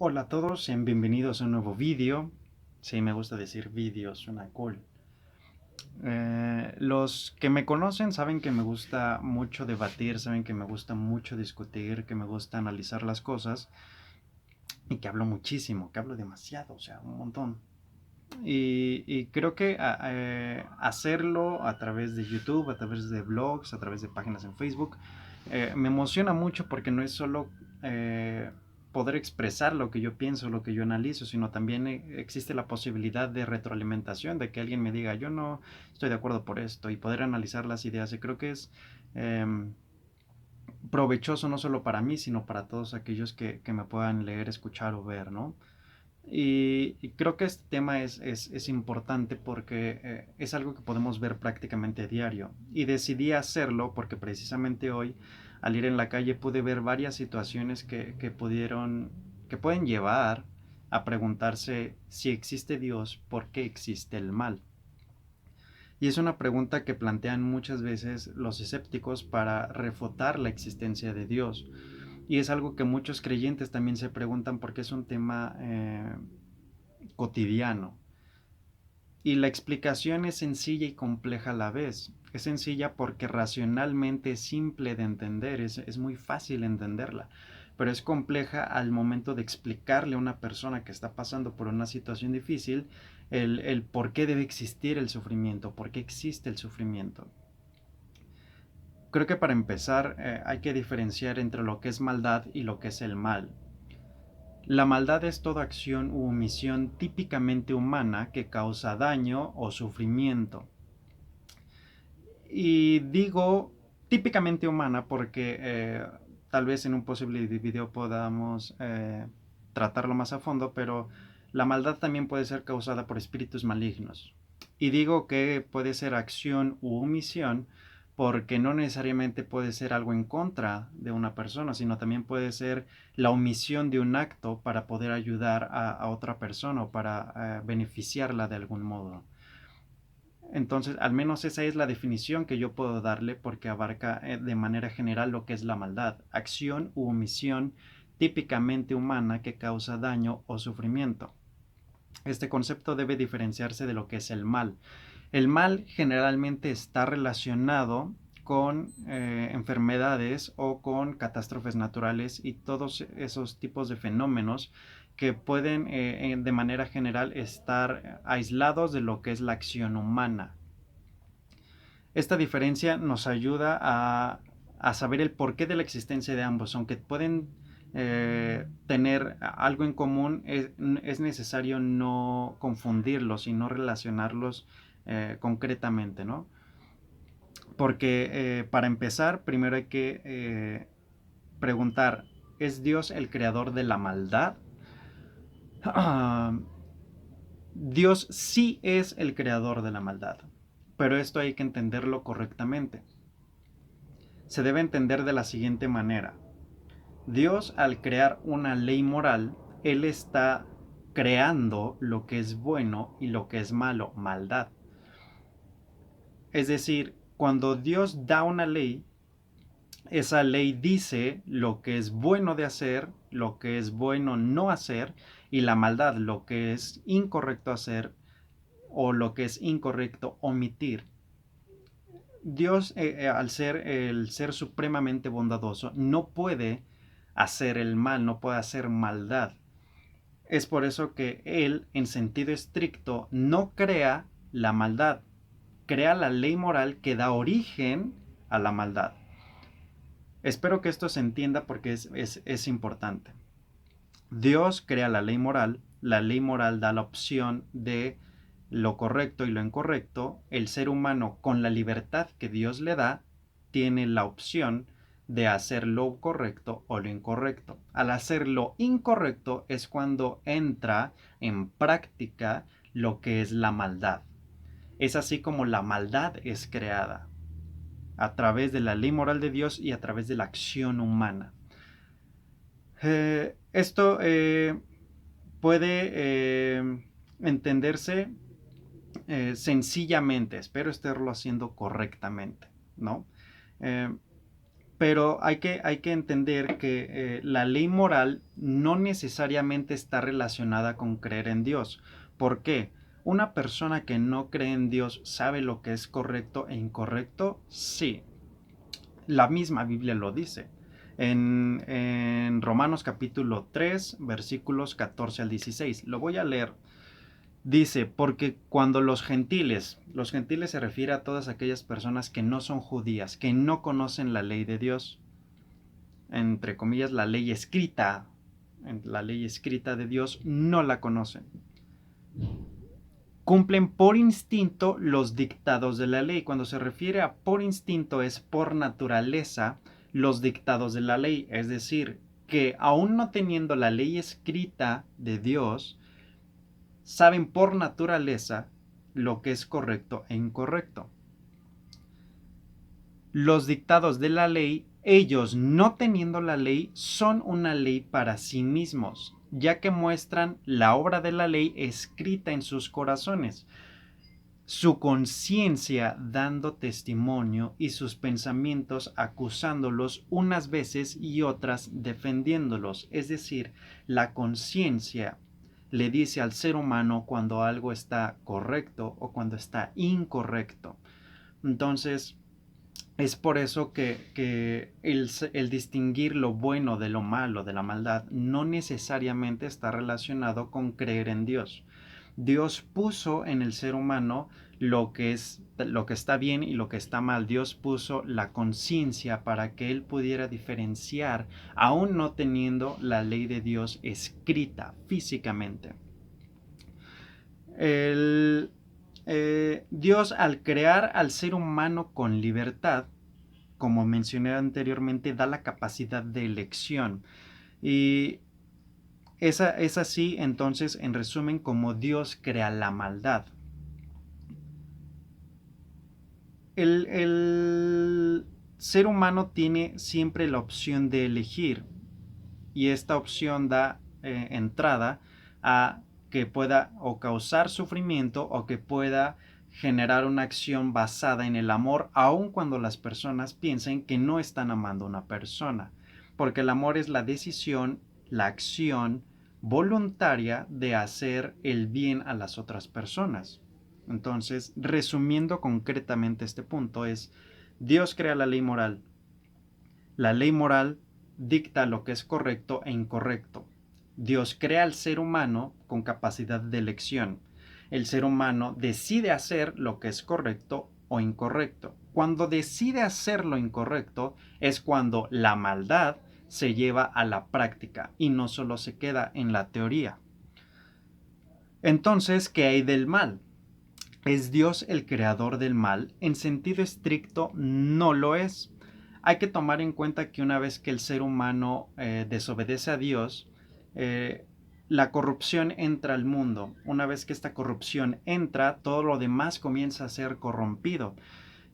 Hola a todos, sean bienvenidos a un nuevo vídeo. Sí, me gusta decir vídeo, suena cool. Los que me conocen saben que me gusta mucho debatir, saben que me gusta mucho discutir, que me gusta analizar las cosas y que hablo muchísimo, que hablo demasiado, o sea, un montón. Y creo que hacerlo a través de YouTube, a través de blogs, a través de páginas en Facebook, me emociona mucho porque no es solo eh, poder expresar lo que yo pienso, lo que yo analizo, sino también existe la posibilidad de retroalimentación, de que alguien me diga, yo no estoy de acuerdo por esto, y poder analizar las ideas. Y creo que es eh, provechoso no solo para mí, sino para todos aquellos que me puedan leer, escuchar o ver, ¿no? Y creo que este tema es importante porque es algo que podemos ver prácticamente a diario. Y decidí hacerlo porque precisamente hoy, al ir en la calle, pude ver varias situaciones que pueden llevar a preguntarse si existe Dios, ¿por qué existe el mal? Y es una pregunta que plantean muchas veces los escépticos para refutar la existencia de Dios. Y es algo que muchos creyentes también se preguntan porque es un tema cotidiano. Y la explicación es sencilla y compleja a la vez. Es sencilla porque racionalmente es simple de entender, es muy fácil entenderla, pero es compleja al momento de explicarle a una persona que está pasando por una situación difícil el por qué debe existir el sufrimiento, por qué existe el sufrimiento. Creo que para empezar hay que diferenciar entre lo que es maldad y lo que es el mal. La maldad es toda acción u omisión típicamente humana que causa daño o sufrimiento. Y digo típicamente humana porque tal vez en un posible video podamos tratarlo más a fondo, pero la maldad también puede ser causada por espíritus malignos. Y digo que puede ser acción u omisión porque no necesariamente puede ser algo en contra de una persona, sino también puede ser la omisión de un acto para poder ayudar a otra persona o para beneficiarla de algún modo. Entonces, al menos esa es la definición que yo puedo darle porque abarca de manera general lo que es la maldad, acción u omisión típicamente humana que causa daño o sufrimiento. Este concepto debe diferenciarse de lo que es el mal. El mal generalmente está relacionado con enfermedades o con catástrofes naturales y todos esos tipos de fenómenos que pueden de manera general estar aislados de lo que es la acción humana. Esta diferencia nos ayuda a saber el porqué de la existencia de ambos, aunque pueden tener algo en común, es necesario no confundirlos y no relacionarlos concretamente, ¿no? Porque para empezar, primero hay que preguntar, ¿es Dios el creador de la maldad? Dios sí es el creador de la maldad, pero esto hay que entenderlo correctamente. Se debe entender de la siguiente manera. Dios, al crear una ley moral, Él está creando lo que es bueno y lo que es malo, maldad. Es decir, cuando Dios da una ley, esa ley dice lo que es bueno de hacer, lo que es bueno no hacer, y la maldad, lo que es incorrecto hacer o lo que es incorrecto omitir. Dios, al ser el ser supremamente bondadoso, no puede hacer el mal, no puede hacer maldad. Es por eso que Él, en sentido estricto, no crea la maldad, crea la ley moral que da origen a la maldad. Espero que esto se entienda porque es importante. Dios crea la ley moral da la opción de lo correcto y lo incorrecto. El ser humano, con la libertad que Dios le da, tiene la opción de hacer lo correcto o lo incorrecto. Al hacer lo incorrecto es cuando entra en práctica lo que es la maldad. Es así como la maldad es creada, a través de la ley moral de Dios y a través de la acción humana. Esto puede entenderse sencillamente, espero estarlo haciendo correctamente, ¿no? Eh, Pero hay que entender que la ley moral no necesariamente está relacionada con creer en Dios. ¿Por qué? ¿Una persona que no cree en Dios sabe lo que es correcto e incorrecto? Sí. La misma Biblia lo dice. En Romanos capítulo 3, versículos 14 al 16. Lo voy a leer. Dice, porque cuando los gentiles se refiere a todas aquellas personas que no son judías, que no conocen la ley de Dios, entre comillas, la ley escrita de Dios, no la conocen. Cumplen por instinto los dictados de la ley. Cuando se refiere a por instinto es por naturaleza los dictados de la ley. Es decir, que aún no teniendo la ley escrita de Dios, saben por naturaleza lo que es correcto e incorrecto. Los dictados de la ley, ellos no teniendo la ley, son una ley para sí mismos, ya que muestran la obra de la ley escrita en sus corazones, su conciencia dando testimonio y sus pensamientos acusándolos unas veces y otras defendiéndolos. Es decir, la conciencia le dice al ser humano cuando algo está correcto o cuando está incorrecto. Entonces, es por eso que el distinguir lo bueno de lo malo, de la maldad, no necesariamente está relacionado con creer en Dios. Dios puso en el ser humano lo que está bien y lo que está mal. Dios puso la conciencia para que él pudiera diferenciar, aún no teniendo la ley de Dios escrita físicamente. Dios, al crear al ser humano con libertad, como mencioné anteriormente, da la capacidad de elección. Y es así, entonces, en resumen, como Dios crea la maldad. El ser humano tiene siempre la opción de elegir, y esta opción da entrada a que pueda o causar sufrimiento o que pueda generar una acción basada en el amor, aun cuando las personas piensen que no están amando a una persona, porque el amor es la decisión, la acción voluntaria de hacer el bien a las otras personas. Entonces, resumiendo concretamente este punto es, Dios crea la ley moral. La ley moral dicta lo que es correcto e incorrecto. Dios crea al ser humano con capacidad de elección. El ser humano decide hacer lo que es correcto o incorrecto. Cuando decide hacer lo incorrecto es cuando la maldad se lleva a la práctica y no solo se queda en la teoría. Entonces, ¿qué hay del mal? ¿Es Dios el creador del mal? En sentido estricto, no lo es. Hay que tomar en cuenta que una vez que el ser humano desobedece a Dios, la corrupción entra al mundo. Una vez que esta corrupción entra, todo lo demás comienza a ser corrompido.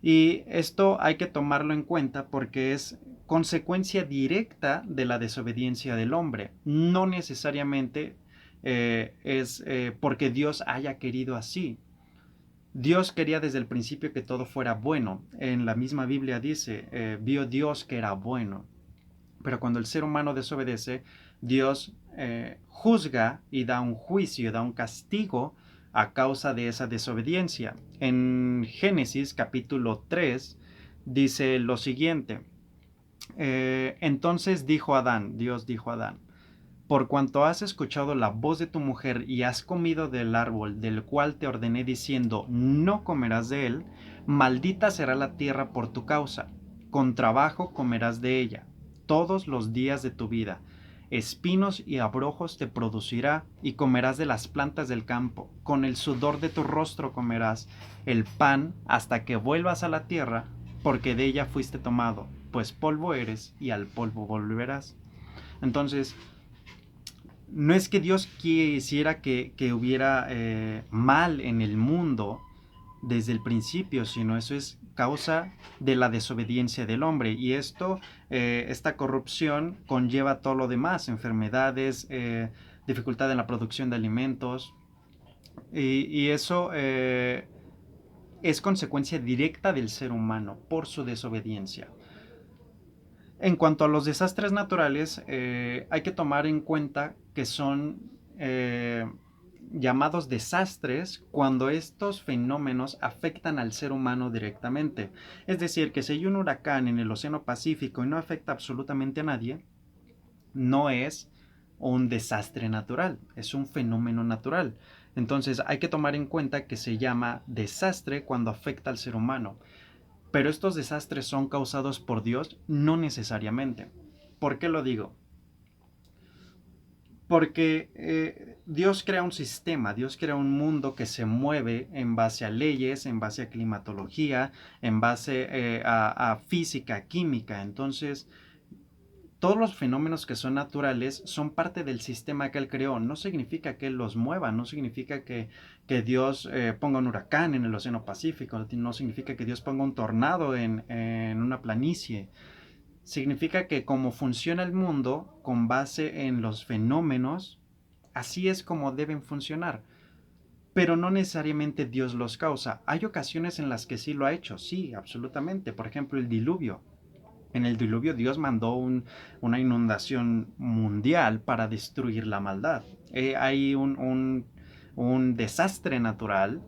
Y esto hay que tomarlo en cuenta porque es consecuencia directa de la desobediencia del hombre. No necesariamente es porque Dios haya querido así. Dios quería desde el principio que todo fuera bueno. En la misma Biblia dice, vio Dios que era bueno. Pero cuando el ser humano desobedece, Dios juzga y da un juicio, da un castigo a causa de esa desobediencia. En Génesis capítulo 3 dice lo siguiente. Entonces Dios dijo a Adán, por cuanto has escuchado la voz de tu mujer y has comido del árbol del cual te ordené diciendo, no comerás de él, maldita será la tierra por tu causa. Con trabajo comerás de ella todos los días de tu vida. Espinos y abrojos te producirá y comerás de las plantas del campo. Con el sudor de tu rostro comerás el pan hasta que vuelvas a la tierra, porque de ella fuiste tomado, pues polvo eres y al polvo volverás. Entonces, no es que Dios quisiera que hubiera mal en el mundo desde el principio, sino eso es causa de la desobediencia del hombre. Y esta corrupción conlleva todo lo demás, enfermedades, dificultad en la producción de alimentos. Y eso es consecuencia directa del ser humano por su desobediencia. En cuanto a los desastres naturales, hay que tomar en cuenta que son llamados desastres cuando estos fenómenos afectan al ser humano directamente. Es decir, que si hay un huracán en el Océano Pacífico y no afecta absolutamente a nadie, no es un desastre natural, es un fenómeno natural. Entonces hay que tomar en cuenta que se llama desastre cuando afecta al ser humano. Pero estos desastres son causados por Dios, no necesariamente. ¿Por qué lo digo? Porque Dios crea un sistema, Dios crea un mundo que se mueve en base a leyes, en base a climatología, en base a física, química. Entonces, todos los fenómenos que son naturales son parte del sistema que Él creó. No significa que Él los mueva, no significa que Dios ponga un huracán en el Océano Pacífico, no significa que Dios ponga un tornado en una planicie. Significa que como funciona el mundo con base en los fenómenos, así es como deben funcionar. Pero no necesariamente Dios los causa. Hay ocasiones en las que sí lo ha hecho, sí, absolutamente. Por ejemplo, el diluvio. En el diluvio Dios mandó una inundación mundial para destruir la maldad. Hay un desastre natural,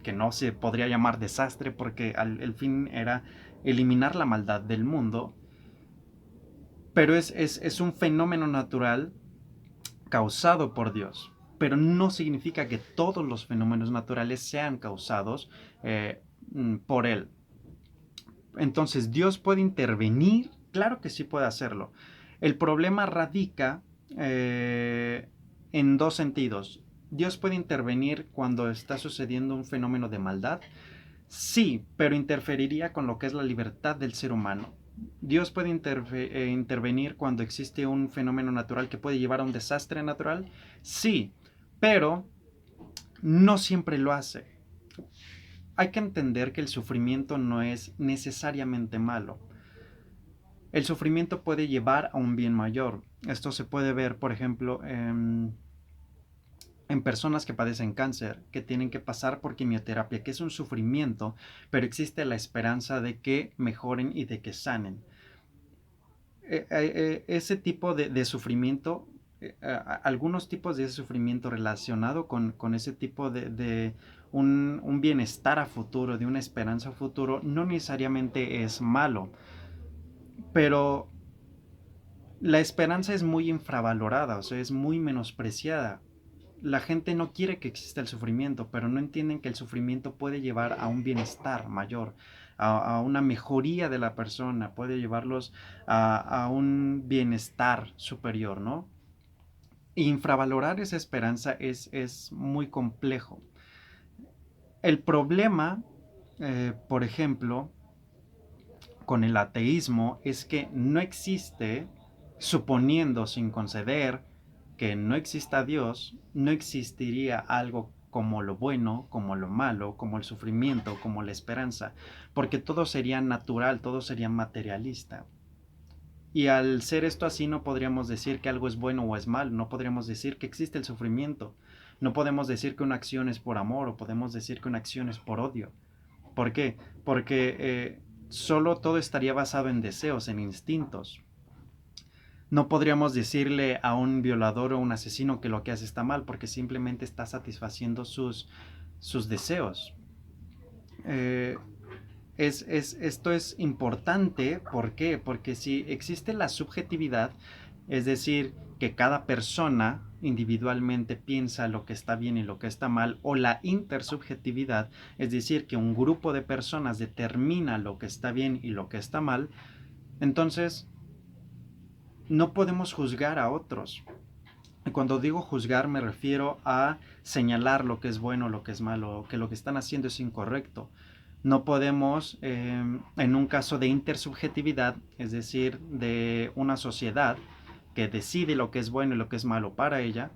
que no se podría llamar desastre porque el fin era eliminar la maldad del mundo, pero es un fenómeno natural causado por Dios. Pero no significa que todos los fenómenos naturales sean causados por Él. Entonces, ¿Dios puede intervenir? Claro que sí puede hacerlo. El problema radica en dos sentidos. ¿Dios puede intervenir cuando está sucediendo un fenómeno de maldad? Sí, pero interferiría con lo que es la libertad del ser humano. Dios puede intervenir cuando existe un fenómeno natural que puede llevar a un desastre natural. Sí, pero no siempre lo hace. Hay que entender que el sufrimiento no es necesariamente malo. El sufrimiento puede llevar a un bien mayor. Esto se puede ver, por ejemplo, en personas que padecen cáncer, que tienen que pasar por quimioterapia, que es un sufrimiento, pero existe la esperanza de que mejoren y de que sanen. Ese tipo de sufrimiento, algunos tipos de ese sufrimiento relacionado con ese tipo de un bienestar a futuro, de una esperanza a futuro, no necesariamente es malo, pero la esperanza es muy infravalorada, o sea, es muy menospreciada. La gente no quiere que exista el sufrimiento, pero no entienden que el sufrimiento puede llevar a un bienestar mayor, a una mejoría de la persona, puede llevarlos a un bienestar superior, ¿no? Infravalorar esa esperanza es muy complejo. El problema, por ejemplo, con el ateísmo es que no existe, suponiendo sin conceder que no exista Dios, no existiría algo como lo bueno, como lo malo, como el sufrimiento, como la esperanza, porque todo sería natural, todo sería materialista. Y al ser esto así no podríamos decir que algo es bueno o es malo, no podríamos decir que existe el sufrimiento, no podemos decir que una acción es por amor o podemos decir que una acción es por odio. ¿Por qué? Porque solo todo estaría basado en deseos, en instintos. No podríamos decirle a un violador o un asesino que lo que hace está mal porque simplemente está satisfaciendo sus deseos. Eh, esto es importante, ¿por qué? Porque si existe la subjetividad, es decir, que cada persona individualmente piensa lo que está bien y lo que está mal, o la intersubjetividad, es decir, que un grupo de personas determina lo que está bien y lo que está mal, entonces no podemos juzgar a otros. Y cuando digo juzgar me refiero a señalar lo que es bueno, lo que es malo, que lo que están haciendo es incorrecto. No podemos, en un caso de intersubjetividad, es decir, de una sociedad que decide lo que es bueno y lo que es malo para ella,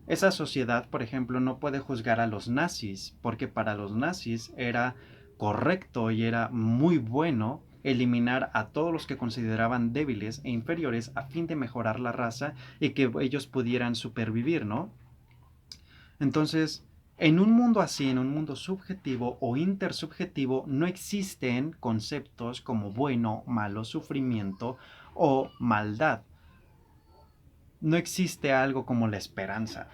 esa sociedad, por ejemplo, no puede juzgar a los nazis, porque para los nazis era correcto y era muy bueno eliminar a todos los que consideraban débiles e inferiores a fin de mejorar la raza y que ellos pudieran supervivir, ¿no? Entonces, En un mundo así, en un mundo subjetivo o intersubjetivo, no existen conceptos como bueno, malo, sufrimiento o maldad. No existe algo como la esperanza.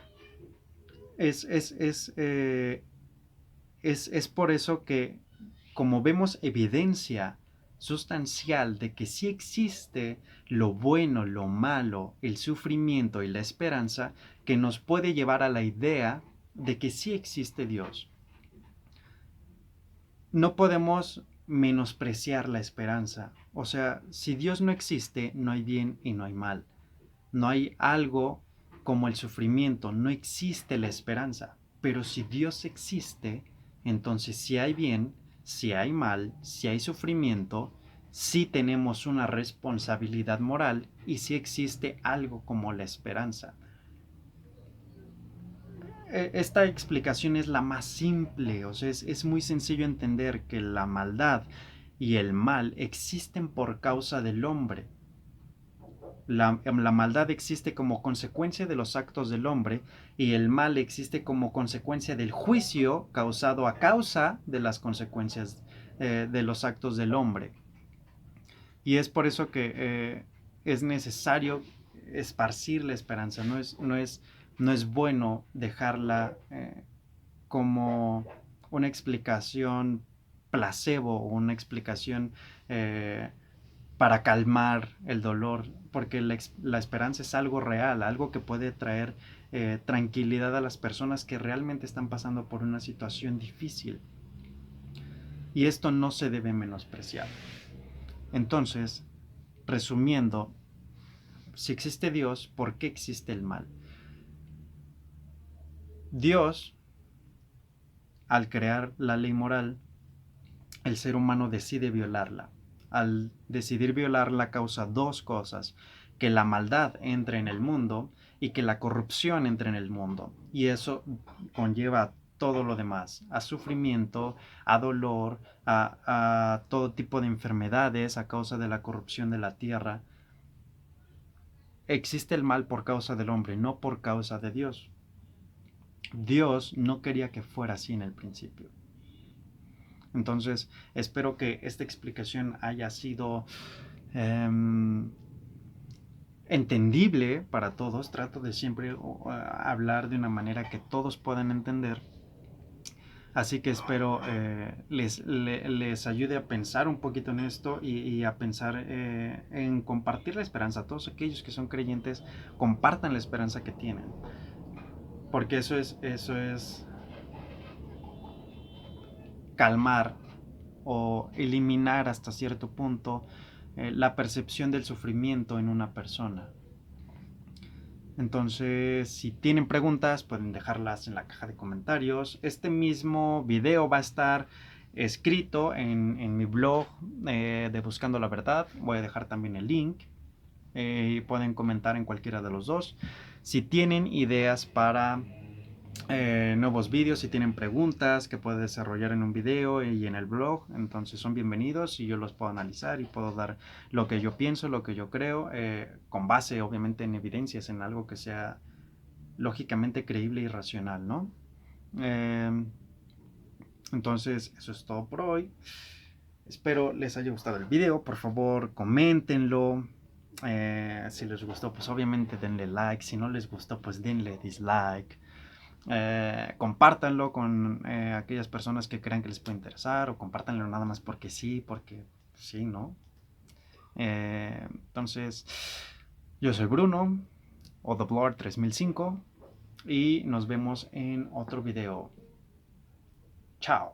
Es, es, es, eh, es por eso que, como vemos evidencia sustancial de que sí existe lo bueno, lo malo, el sufrimiento y la esperanza, que nos puede llevar a la idea de que sí existe Dios. No podemos menospreciar la esperanza. O sea, si Dios no existe, no hay bien y no hay mal. No hay algo como el sufrimiento, no existe la esperanza. Pero si Dios existe, entonces si hay bien, si hay mal, si hay sufrimiento, sí tenemos una responsabilidad moral y sí existe algo como la esperanza. Esta explicación es la más simple, o sea, es muy sencillo entender que la maldad y el mal existen por causa del hombre. La maldad existe como consecuencia de los actos del hombre y el mal existe como consecuencia del juicio causado a causa de las consecuencias de los actos del hombre. Y es por eso que es necesario esparcir la esperanza, no es bueno dejarla como una explicación placebo o una explicación para calmar el dolor, porque la esperanza es algo real, algo que puede traer tranquilidad a las personas que realmente están pasando por una situación difícil. Y esto no se debe menospreciar. Entonces, resumiendo, si existe Dios, ¿por qué existe el mal? Dios, al crear la ley moral, el ser humano decide violarla. Al decidir violarla causa dos cosas: que la maldad entre en el mundo y que la corrupción entre en el mundo. Y eso conlleva a todo lo demás, a sufrimiento, a dolor, a todo tipo de enfermedades a causa de la corrupción de la tierra. Existe el mal por causa del hombre, no por causa de Dios. Dios no quería que fuera así en el principio. Entonces, espero que esta explicación haya sido entendible para todos. Trato de siempre hablar de una manera que todos puedan entender. Así que espero les ayude a pensar un poquito en esto y a pensar en compartir la esperanza. Todos aquellos que son creyentes, compartan la esperanza que tienen. Porque eso es calmar o eliminar hasta cierto punto la percepción del sufrimiento en una persona. Entonces, si tienen preguntas, pueden dejarlas en la caja de comentarios. Este mismo video va a estar escrito en mi blog de Buscando la Verdad. Voy a dejar también el link. Y pueden comentar en cualquiera de los dos. Si tienen ideas para nuevos vídeos, si tienen preguntas que puedo desarrollar en un video y en el blog, entonces son bienvenidos y yo los puedo analizar y puedo dar lo que yo pienso, lo que yo creo, con base obviamente en evidencias, en algo que sea lógicamente creíble y racional, ¿no? Entonces eso es todo por hoy. Espero les haya gustado el video. Por favor, coméntenlo. Si les gustó, pues obviamente denle like. Si no les gustó, pues denle dislike. Compártanlo con aquellas personas que crean que les puede interesar, o compártanlo nada más porque sí, ¿no? Entonces, yo soy Bruno, o The Blur 3005, y nos vemos en otro video. Chao.